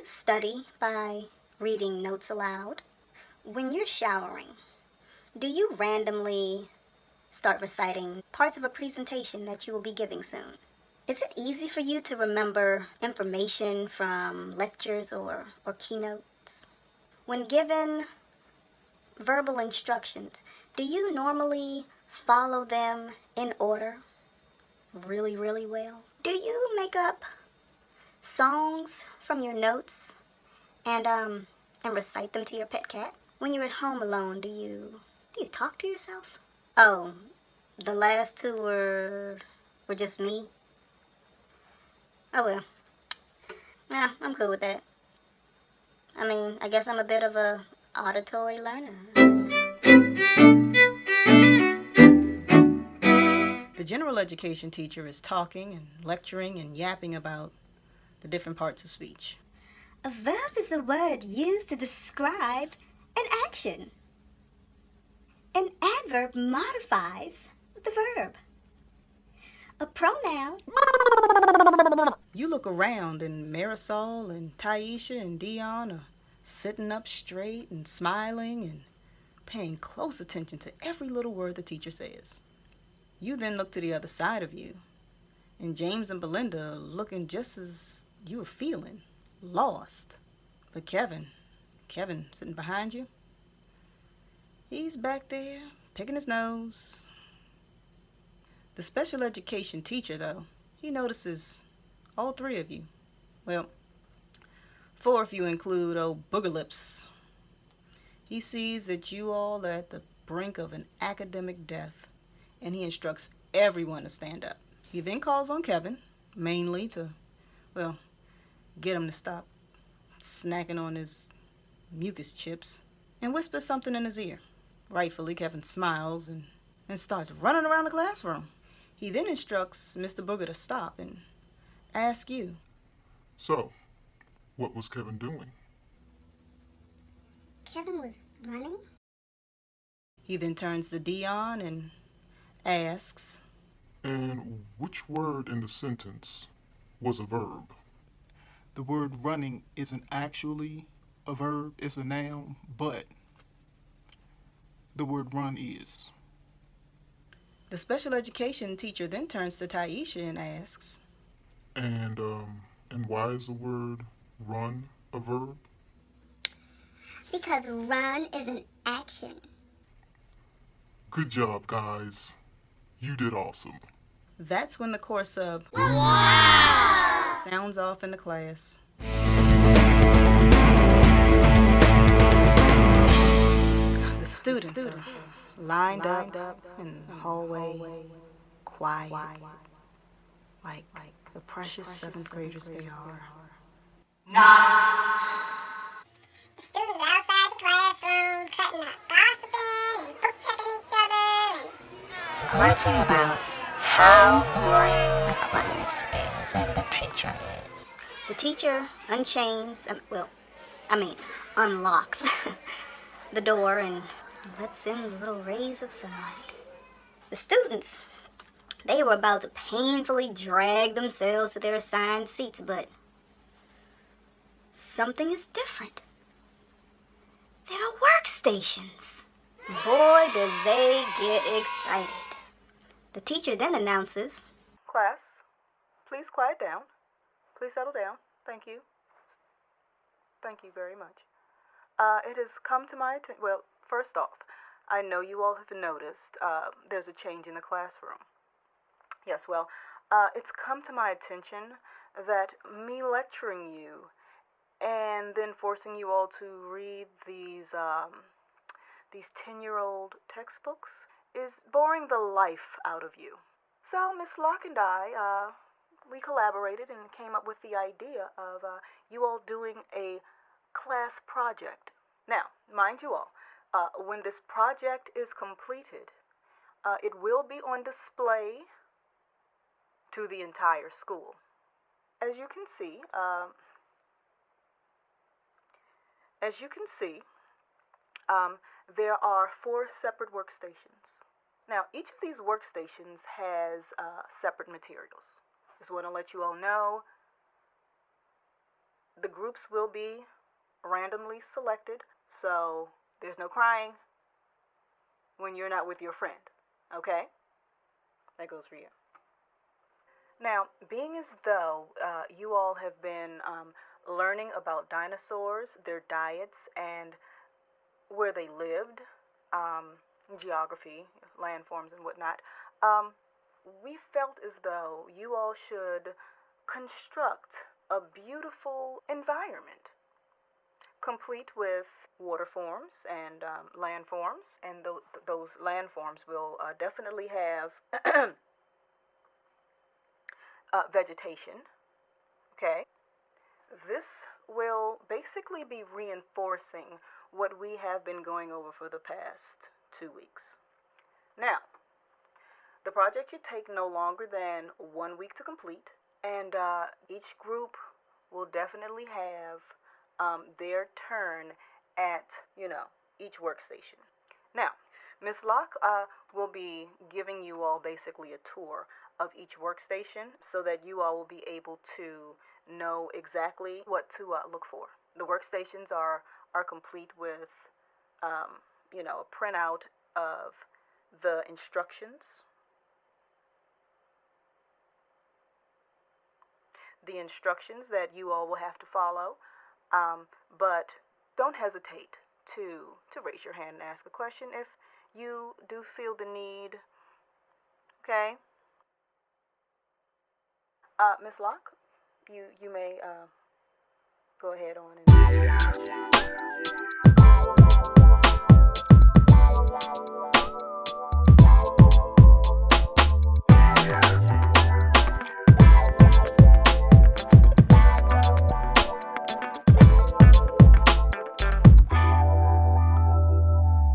you study by reading notes aloud? When you're showering, do you randomly start reciting parts of a presentation that you will be giving soon? Is it easy for you to remember information from lectures or keynotes? When given verbal instructions, do you normally follow them in order really, really well? Do you make up songs from your notes and recite them to your pet cat? When you're at home alone, do you talk to yourself? Oh, the last two were just me. Oh well. Nah, I'm cool with that. I mean, I guess I'm a bit of a auditory learner. The general education teacher is talking and lecturing and yapping about the different parts of speech. A verb is a word used to describe an action. An adverb modifies the verb. A pronoun. You look around and Marisol and Taisha and Dion are sitting up straight and smiling and paying close attention to every little word the teacher says. You then look to the other side of you, and James and Belinda are looking just as you were feeling, lost. But Kevin sitting behind you, he's back there picking his nose. The special education teacher, though, he notices all three of you. Well, four if you include old Booger Lips. He sees that you all are at the brink of an academic death, and he instructs everyone to stand up. He then calls on Kevin, mainly to, well, get him to stop snacking on his mucus chips, and whispers something in his ear. Rightfully, Kevin smiles and starts running around the classroom. He then instructs Mr. Booger to stop and ask you. So, what was Kevin doing? Kevin was running? He then turns to Dion and asks, And which word in the sentence was a verb? The word running isn't actually a verb, it's a noun, but the word run is. The special education teacher then turns to Taisha and asks, And why is the word run a verb? Because run is an action. Good job, guys. You did awesome. That's when the chorus of "Wow!" sounds off in the class. The students are lined up in the hallway, quiet, like the precious seventh graders they are. The students outside the classroom cutting up, gossiping and book checking each other and Grunting about how boring the class is and the teacher is. The teacher unchains, unlocks the door and lets in the little rays of sunlight. The students, they were about to painfully drag themselves to their assigned seats, but something is different. There are workstations. Boy, did they get excited. The teacher then announces, Class, please quiet down. Please settle down. Thank you. Thank you very much. It has come to my attention. Well, first off, I know you all have noticed there's a change in the classroom. Yes, well, it's come to my attention that me lecturing you and then forcing you all to read these 10-year-old textbooks is boring the life out of you. So Miss Locke and I, we collaborated and came up with the idea of you all doing a class project. Now, mind you all, when this project is completed, it will be on display to the entire school. As you can see, there are 4 separate workstations. Now, each of these workstations has separate materials. Just want to let you all know The groups will be randomly selected, so there's no crying when you're not with your friend. Okay? That goes for you. Now, being as though you all have been learning about dinosaurs, their diets, and where they lived, geography, landforms, and whatnot, we felt as though you all should construct a beautiful environment, complete with water forms and landforms, and those landforms will definitely have vegetation. Okay? This will basically be reinforcing what we have been going over for the past 2 weeks. Now, the project should take no longer than 1 week to complete, and each group will definitely have their turn at, each workstation. Now, Miss Locke will be giving you all basically a tour of each workstation so that you all will be able to know exactly what to look for. The workstations are complete with, a printout of the instructions, that you all will have to follow. But don't hesitate to raise your hand and ask a question if you do feel the need. Okay? Miss Locke, you may go ahead on and